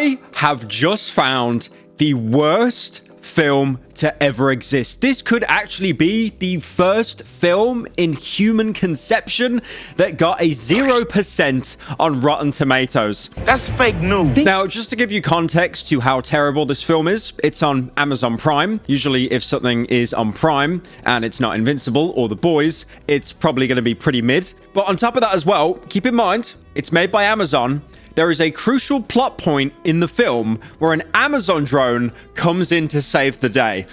I have just found the worst film to ever exist. This could actually be the first film in human conception that got a 0% on Rotten Tomatoes. That's fake news. Now, just to give you context to how terrible this film is, it's on Amazon Prime. Usually, if something is on Prime and it's not Invincible or The Boys, it's probably going to be pretty mid. But on top of that as well, keep in mind, it's made by Amazon. There is a crucial plot point in the film where an Amazon drone comes in to save the day.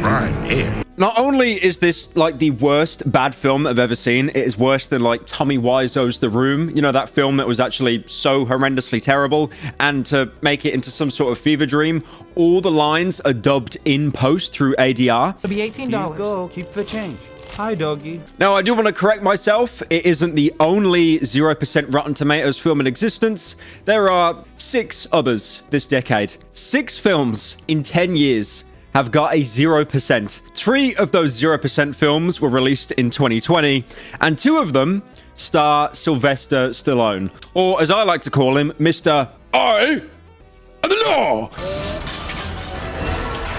Right here. Not only is this like the worst bad film I've ever seen, it is worse than like Tommy Wiseau's The Room. You know, that film that was actually so horrendously terrible. And to make it into some sort of fever dream, all the lines are dubbed in post through ADR. It'll be $18. Go, keep the change. Hi, doggy. Now, I do want to correct myself. It isn't the only 0% Rotten Tomatoes film in existence. There are 6 others this decade. 6 films in 10 years have got a 0%. 3 of those 0% films were released in 2020, and 2 of them star Sylvester Stallone. Or, as I like to call him, Mr. I am the law.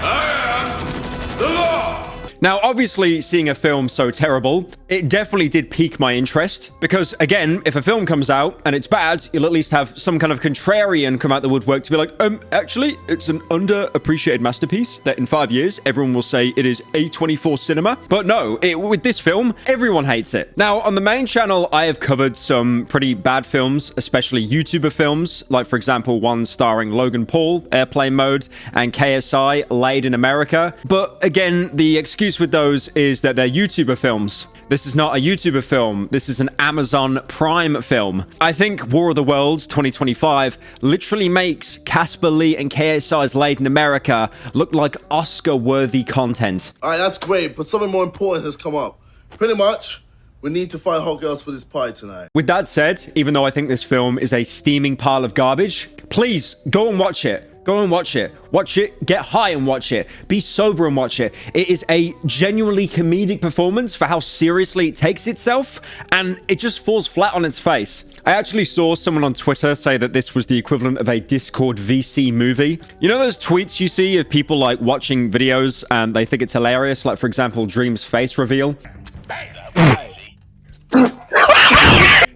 I am the law. Now, obviously, seeing a film so terrible, it definitely did pique my interest. Because, again, if a film comes out and it's bad, you'll at least have some kind of contrarian come out the woodwork to be like, actually, it's an underappreciated masterpiece that in 5 years, everyone will say it is A24 cinema. But no, with this film, everyone hates it. Now, on the main channel, I have covered some pretty bad films, especially YouTuber films, like, for example, one starring Logan Paul, Airplane Mode, and KSI, Laid in America. But, again, the excuse with those is that they're YouTuber films. This is not a YouTuber film. This is an Amazon Prime film. I think War of the Worlds 2025 literally makes Casper Lee and KSI's Laid in America look like Oscar-worthy content. All right, that's great, but something more important has come up. Pretty much, we need to find hot girls for this party tonight. With that said, even though I think this film is a steaming pile of garbage, please go and watch it. Go and watch it. Watch it. Get high and watch it. Be sober and watch it. It is a genuinely comedic performance for how seriously it takes itself, and it just falls flat on its face. I actually saw someone on Twitter say that this was the equivalent of a Discord VC movie. You know those tweets you see of people like watching videos and they think it's hilarious? Like, for example, Dream's face reveal.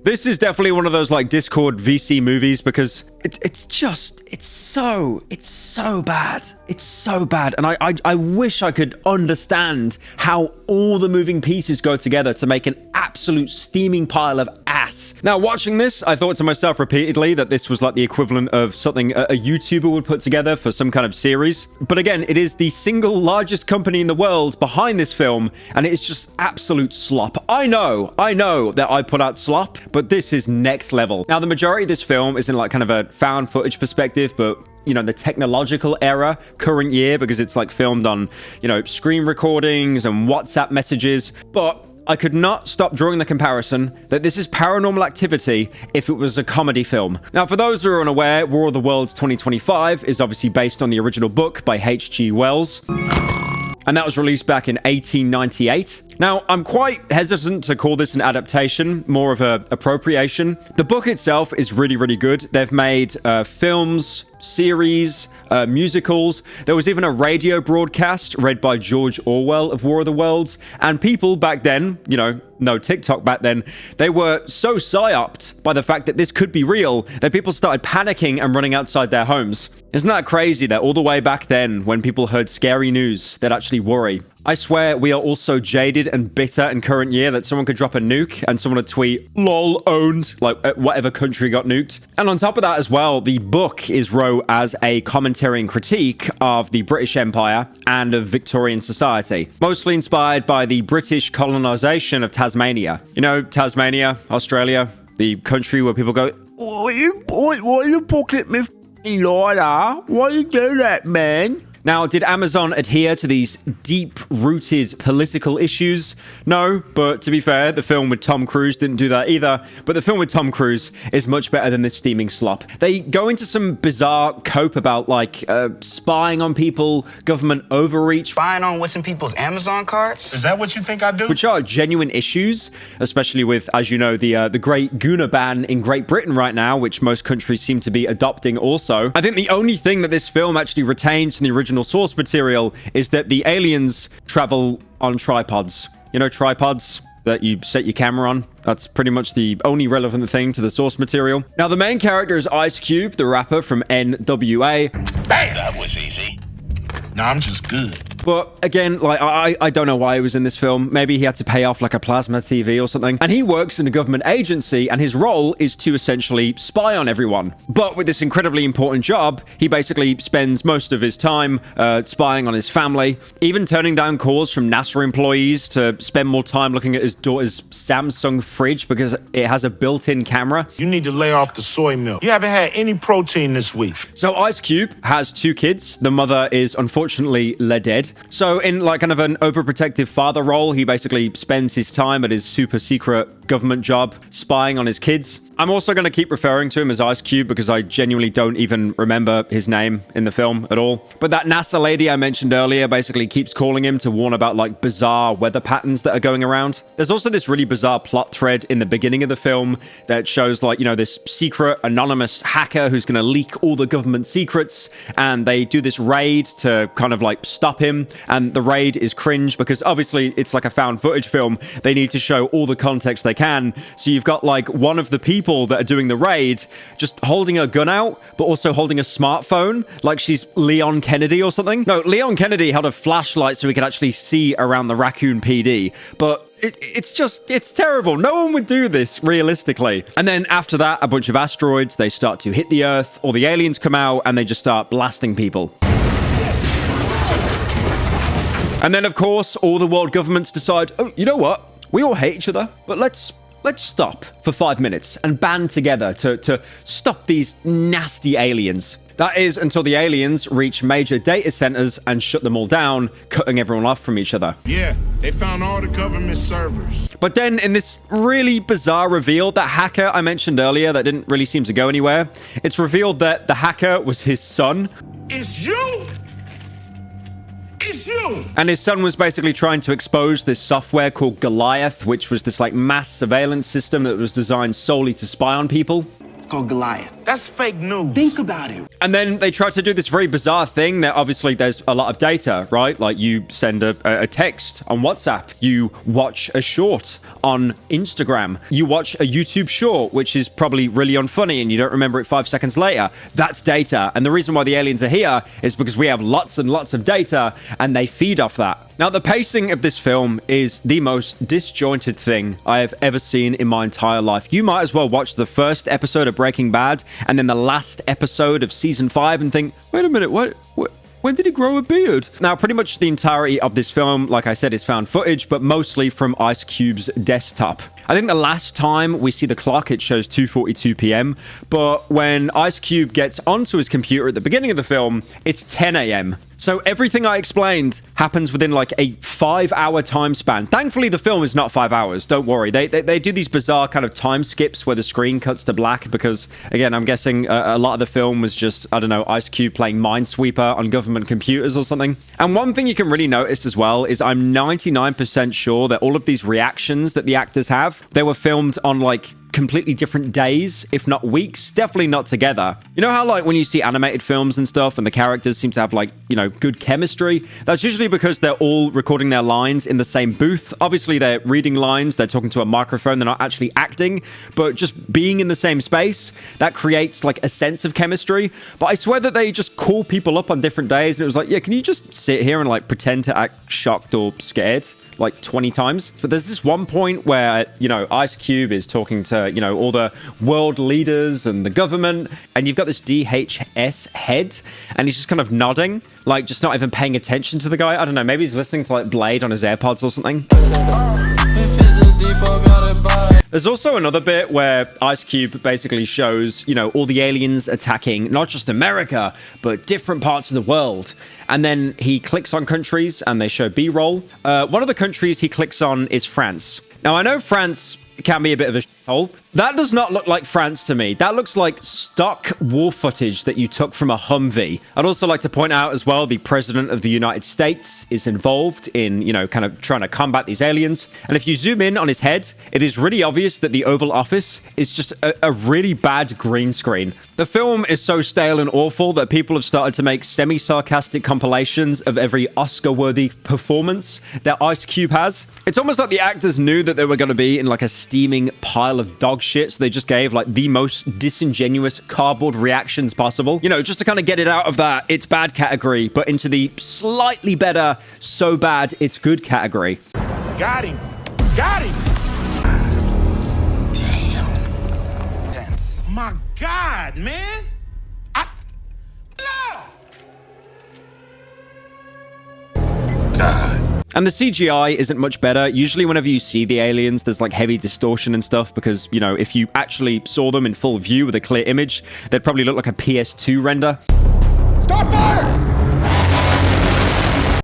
This is definitely one of those like Discord VC movies because it's so bad. It's so bad. And I wish I could understand how all the moving pieces go together to make an absolute steaming pile of ass. Now, watching this, I thought to myself repeatedly that this was like the equivalent of something a YouTuber would put together for some kind of series. But again, it is the single largest company in the world behind this film, and it is just absolute slop. I know that I put out slop, but this is next level. Now, the majority of this film is in like kind of a found footage perspective, but you know, the technological era, current year, because it's like filmed on, you know, screen recordings and WhatsApp messages. But I could not stop drawing the comparison that this is Paranormal Activity if it was a comedy film. Now, for those who are unaware, War of the Worlds 2025 is obviously based on the original book by H.G. Wells. And that was released back in 1898. Now, I'm quite hesitant to call this an adaptation, more of an appropriation. The book itself is really, really good. They've made films, series, musicals. There was even a radio broadcast read by George Orwell of War of the Worlds. And people back then, you know, no TikTok back then, they were so psyoped by the fact that this could be real that people started panicking and running outside their homes. Isn't that crazy that all the way back then, when people heard scary news, they'd actually worry? I swear we are all so jaded and bitter in current year that someone could drop a nuke and someone would tweet, lol, owned, like whatever country got nuked. And on top of that as well, the book is wrote as a commentary and critique of the British Empire and of Victorian society, mostly inspired by the British colonization of Tasmania. You know, Tasmania, Australia, the country where people go, why you pocket me lighter? Why you do that, man? Now, did Amazon adhere to these deep-rooted political issues? No, but to be fair, the film with Tom Cruise didn't do that either. But the film with Tom Cruise is much better than this steaming slop. They go into some bizarre cope about, like, spying on people, government overreach. Spying on what's in people's Amazon carts? Is that what you think I do? Which are genuine issues, especially with, as you know, the great Guna ban in Great Britain right now, which most countries seem to be adopting also. I think the only thing that this film actually retains from the original source material is that the aliens travel on tripods. You know, tripods that you set your camera on. That's pretty much the only relevant thing to the source material. Now, the main character is Ice Cube, the rapper from NWA. Bam! That was easy. No, I'm just good. But again, like, I don't know why he was in this film. Maybe he had to pay off like a plasma TV or something. And he works in a government agency, and his role is to essentially spy on everyone. But with this incredibly important job, he basically spends most of his time spying on his family, even turning down calls from NASA employees to spend more time looking at his daughter's Samsung fridge because it has a built-in camera. You need to lay off the soy milk. You haven't had any protein this week. So Ice Cube has 2 kids. The mother is unfortunately dead. So in like kind of an overprotective father role, he basically spends his time at his super secret government job spying on his kids. I'm also going to keep referring to him as Ice Cube because I genuinely don't even remember his name in the film at all. But that NASA lady I mentioned earlier basically keeps calling him to warn about like bizarre weather patterns that are going around. There's also this really bizarre plot thread in the beginning of the film that shows like, you know, this secret anonymous hacker who's going to leak all the government secrets, and they do this raid to kind of like stop him. And the raid is cringe because obviously it's like a found footage film. They need to show all the context they can. So you've got like one of the people that are doing the raid just holding a gun out, but also holding a smartphone like she's Leon Kennedy or something. No, Leon Kennedy held a flashlight so we could actually see around the Raccoon PD. But it's terrible. No one would do this realistically. And then after that, a bunch of asteroids, they start to hit the Earth, or the aliens come out and they just start blasting people. And then, of course, all the world governments decide, oh, you know what? We all hate each other, but let's stop for 5 minutes and band together to stop these nasty aliens. That is until the aliens reach major data centers and shut them all down, cutting everyone off from each other. Yeah, they found all the government servers. But then in this really bizarre reveal, that hacker I mentioned earlier that didn't really seem to go anywhere, it's revealed that the hacker was his son. It's you! It's you! And his son was basically trying to expose this software called Goliath, which was this like mass surveillance system that was designed solely to spy on people. It's called Goliath. That's fake news. Think about it. And then they tried to do this very bizarre thing that obviously there's a lot of data, right? Like you send a text on WhatsApp, you watch a short on Instagram, you watch a YouTube short, which is probably really unfunny and you don't remember it 5 seconds later. That's data. And the reason why the aliens are here is because we have lots and lots of data and they feed off that. Now, the pacing of this film is the most disjointed thing I have ever seen in my entire life. You might as well watch the first episode of Breaking Bad and then the last episode of season 5 and think, wait a minute, when did he grow a beard? Now, pretty much the entirety of this film, like I said, is found footage, but mostly from Ice Cube's desktop. I think the last time we see the clock, it shows 2:42 p.m. But when Ice Cube gets onto his computer at the beginning of the film, it's 10 a.m. So everything I explained happens within like a 5-hour time span. Thankfully, the film is not 5 hours. Don't worry. They do these bizarre kind of time skips where the screen cuts to black because, again, I'm guessing a lot of the film was just, I don't know, Ice Cube playing Minesweeper on government computers or something. And one thing you can really notice as well is I'm 99% sure that all of these reactions that the actors have, they were filmed on like completely different days, if not weeks, definitely not together. You know how like when you see animated films and stuff and the characters seem to have like, you know, good chemistry? That's usually because they're all recording their lines in the same booth. Obviously they're reading lines, they're talking to a microphone, they're not actually acting, but just being in the same space, that creates like a sense of chemistry. But I swear that they just call people up on different days and it was like, yeah, can you just sit here and like pretend to act shocked or scared? Like 20 times. But there's this one point where, you know, Ice Cube is talking to, you know, all the world leaders and the government, and you've got this DHS head, and he's just kind of nodding, like just not even paying attention to the guy. I don't know, maybe he's listening to like Blade on his AirPods or something. There's also another bit where Ice Cube basically shows, you know, all the aliens attacking not just America, but different parts of the world. and then he clicks on countries and they show B-roll. One of the countries he clicks on is France. Now, I know France can be a bit of a shithole. That does not look like France to me. That looks like stock war footage that you took from a Humvee. I'd also like to point out as well, the President of the United States is involved in, you know, kind of trying to combat these aliens. And if you zoom in on his head, it is really obvious that the Oval Office is just a really bad green screen. The film is so stale and awful that people have started to make semi-sarcastic compilations of every Oscar-worthy performance that Ice Cube has. It's almost like the actors knew that they were going to be in like a steaming pile of dog shit, so they just gave like the most disingenuous cardboard reactions possible, you know, just to kind of get it out of that it's bad category, but into the slightly better, so bad it's good category. Got him. Got him. Damn. Dense. My God, man. And the CGI isn't much better. Usually whenever you see the aliens, there's like heavy distortion and stuff because, you know, if you actually saw them in full view with a clear image, they'd probably look like a PS2 render. Start fire!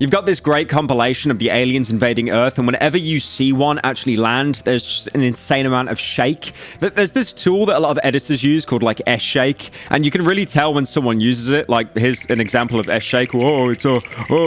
You've got this great compilation of the aliens invading Earth, and whenever you see one actually land, there's just an insane amount of shake. There's this tool that a lot of editors use called like S-Shake, and you can really tell when someone uses it. Like, here's an example of S-Shake. Whoa,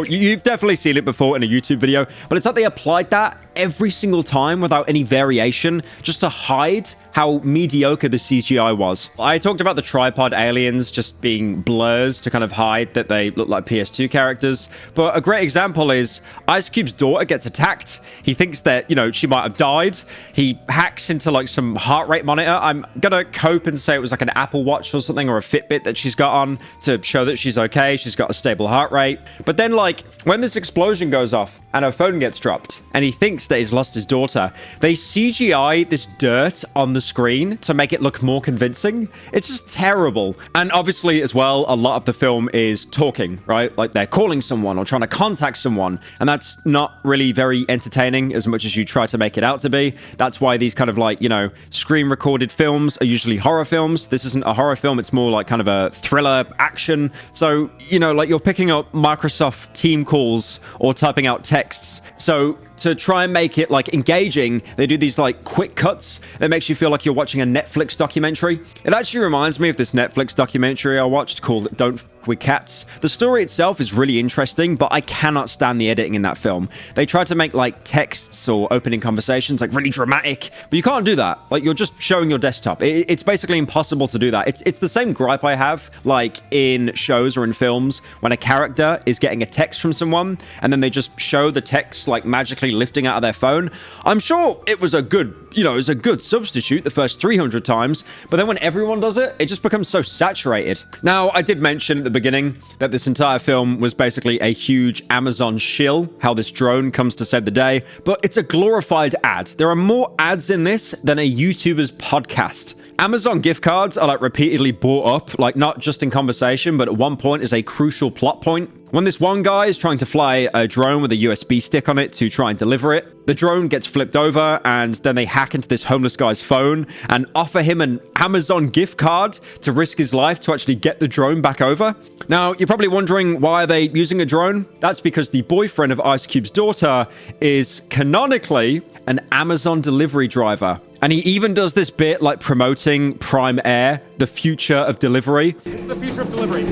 you've definitely seen it before in a YouTube video, but it's like they applied that every single time without any variation, just to hide how mediocre the CGI was. I talked about the tripod aliens just being blurs to kind of hide that they look like PS2 characters, but a great example is Ice Cube's daughter gets attacked. He thinks that, you know, she might have died. He hacks into like some heart rate monitor. I'm gonna cope and say it was like an Apple Watch or something, or a Fitbit that she's got on to show that she's okay. She's got a stable heart rate. But then, like, when this explosion goes off and her phone gets dropped and he thinks that he's lost his daughter, they CGI this dirt on the screen to make it look more convincing. It's just terrible. And obviously as well, a lot of the film is talking, right? Like they're calling someone or trying to contact someone, and that's not really very entertaining as much as you try to make it out to be. That's why these kind of like, you know, screen recorded films are usually horror films. This isn't a horror film, it's more like kind of a thriller action. So, you know, like you're picking up Microsoft team calls or typing out texts. So to try and make it like engaging, they do these like quick cuts that makes you feel like you're watching a Netflix documentary. It actually reminds me of this Netflix documentary I watched called Don't F with Cats. The story itself is really interesting, but I cannot stand the editing in that film. They try to make like texts or opening conversations like really dramatic, but you can't do that. Like, you're just showing your desktop. It's basically impossible to do that. It's the same gripe I have like in shows or in films when a character is getting a text from someone and then they just show the text like magically lifting out of their phone. I'm sure it was a good, you know, it was a good substitute the first 300 times, but then when everyone does it, it just becomes so saturated. Now, I did mention at the beginning that this entire film was basically a huge Amazon shill, how this drone comes to save the day, but it's a glorified ad. There are more ads in this than a YouTuber's podcast. Amazon gift cards are like repeatedly brought up, like not just in conversation, but at one point is a crucial plot point. When this one guy is trying to fly a drone with a USB stick on it to try and deliver it, the drone gets flipped over and then they hack into this homeless guy's phone and offer him an Amazon gift card to risk his life to actually get the drone back over. Now, you're probably wondering, why are they using a drone? That's because the boyfriend of Ice Cube's daughter is canonically an Amazon delivery driver. And he even does this bit like promoting Prime Air, the future of delivery. It's the future of delivery.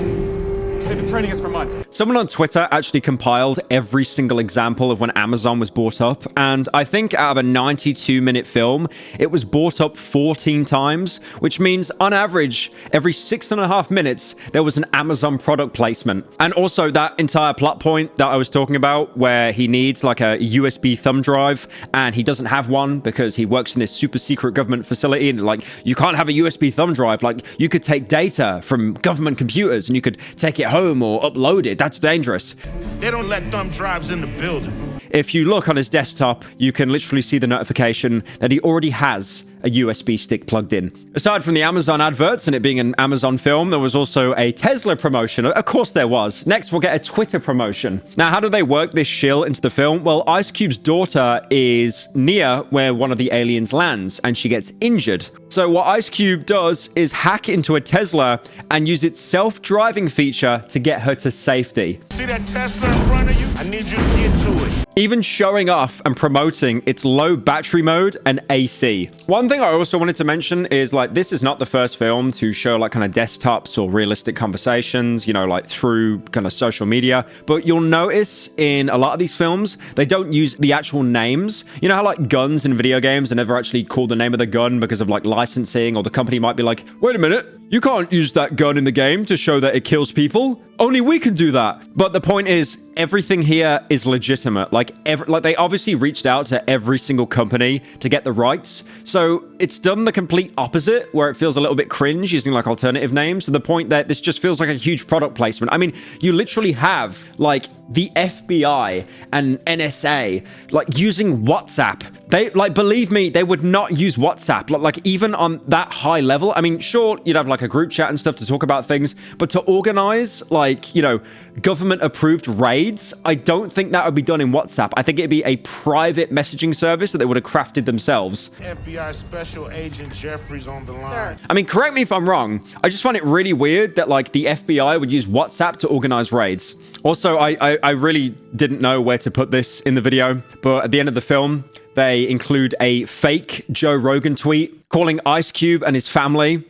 They've been training us for months. Someone on Twitter actually compiled every single example of when Amazon was bought up, and I think out of a 92-minute film, it was bought up 14 times, which means on average, every 6.5 minutes, there was an Amazon product placement. And also that entire plot point that I was talking about, where he needs like a USB thumb drive, and he doesn't have one because he works in this super secret government facility, and like, you can't have a USB thumb drive. Like, you could take data from government computers and you could take it home or upload it. That's dangerous. They don't let thumb drives in the building. If you look on his desktop, you can literally see the notification that he already has a USB stick plugged in. Aside from the Amazon adverts and it being an Amazon film, there was also a Tesla promotion. Of course there was. Next, we'll get a Twitter promotion. Now, how do they work this shill into the film? Well, Ice Cube's daughter is near where one of the aliens lands and she gets injured. So what Ice Cube does is hack into a Tesla and use its self-driving feature to get her to safety. See that Tesla in front of you? I need you to get to it. Even showing off and promoting its low battery mode and AC. One thing I also wanted to mention is like this is not the first film to show like kind of desktops or realistic conversations, you know, like through kind of social media. But you'll notice in a lot of these films, they don't use the actual names. You know how like guns in video games are never actually called the name of the gun because of like licensing, or the company might be like, wait a minute, you can't use that gun in the game to show that it kills people. Only we can do that. But the point is, everything here is legitimate. Like they obviously reached out to every single company to get the rights. So it's done the complete opposite, where it feels a little bit cringe using like alternative names, to the point that this just feels like a huge product placement. I mean, you literally have like the FBI and NSA like using WhatsApp. They like, believe me, they would not use WhatsApp. Like even on that high level. I mean, sure, you'd have like a group chat and stuff to talk about things, but to organize like, you know, government approved raids, I don't think that would be done in WhatsApp. I think it'd be a private messaging service that they would have crafted themselves. FBI Special Agent Jeffries on the line. Sir. I mean, correct me if I'm wrong. I just find it really weird that like the FBI would use WhatsApp to organize raids. Also, I really didn't know where to put this in the video, but at the end of the film, they include a fake Joe Rogan tweet calling Ice Cube and his family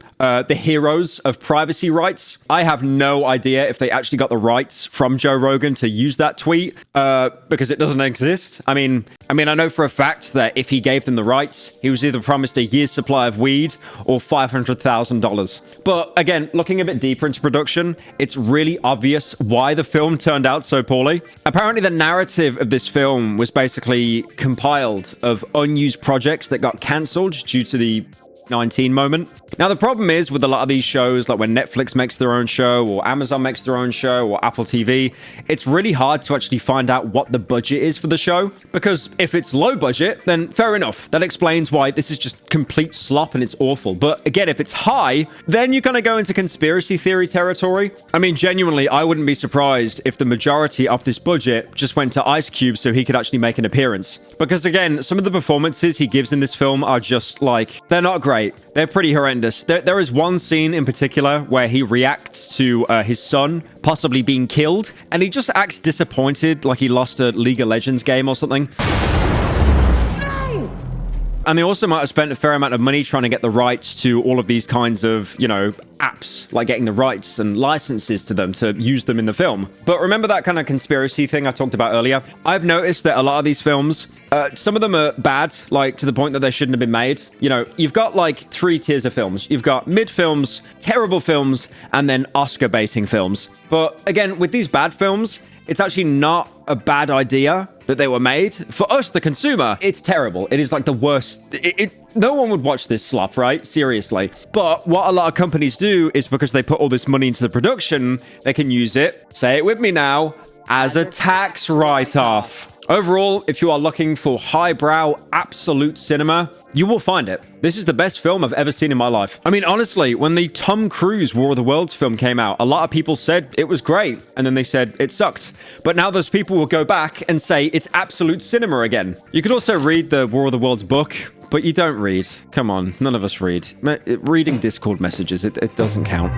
the heroes of privacy rights. I have no idea if they actually got the rights from Joe Rogan to use that tweet because it doesn't exist. I mean, I know for a fact that if he gave them the rights, he was either promised a year's supply of weed or $500,000. But again, looking a bit deeper into production, it's really obvious why the film turned out so poorly. Apparently, the narrative of this film was basically compiled of unused projects that got cancelled due to the 19 moment. Now, the problem is with a lot of these shows, like when Netflix makes their own show or Amazon makes their own show or Apple TV, it's really hard to actually find out what the budget is for the show, because if it's low budget, then fair enough. That explains why this is just complete slop and it's awful. But again, if it's high, then you kind of go into conspiracy theory territory. I mean, genuinely, I wouldn't be surprised if the majority of this budget just went to Ice Cube so he could actually make an appearance. Because again, some of the performances he gives in this film are just like, they're not great. They're pretty horrendous. There is one scene in particular where he reacts to his son possibly being killed, and he just acts disappointed, like he lost a League of Legends game or something. And they also might have spent a fair amount of money trying to get the rights to all of these kinds of, you know, apps, like getting the rights and licenses to them to use them in the film. But remember that kind of conspiracy thing I talked about earlier? I've noticed that a lot of these films, some of them are bad, like to the point that they shouldn't have been made. You know, you've got like 3 tiers of films. You've got mid films, terrible films, and then Oscar baiting films. But again, with these bad films, it's actually not a bad idea that they were made. For us, the consumer, it's terrible. It is like the worst. No one would watch this slop, right? Seriously. But what a lot of companies do is, because they put all this money into the production, they can use it, say it with me now, as a tax write-off. Overall, if you are looking for highbrow, absolute cinema, you will find it. This is the best film I've ever seen in my life. I mean, honestly, when the Tom Cruise War of the Worlds film came out, a lot of people said it was great, and then they said it sucked. But now those people will go back and say it's absolute cinema again. You could also read the War of the Worlds book, but you don't read. Come on, none of us read. Reading Discord messages, it doesn't count.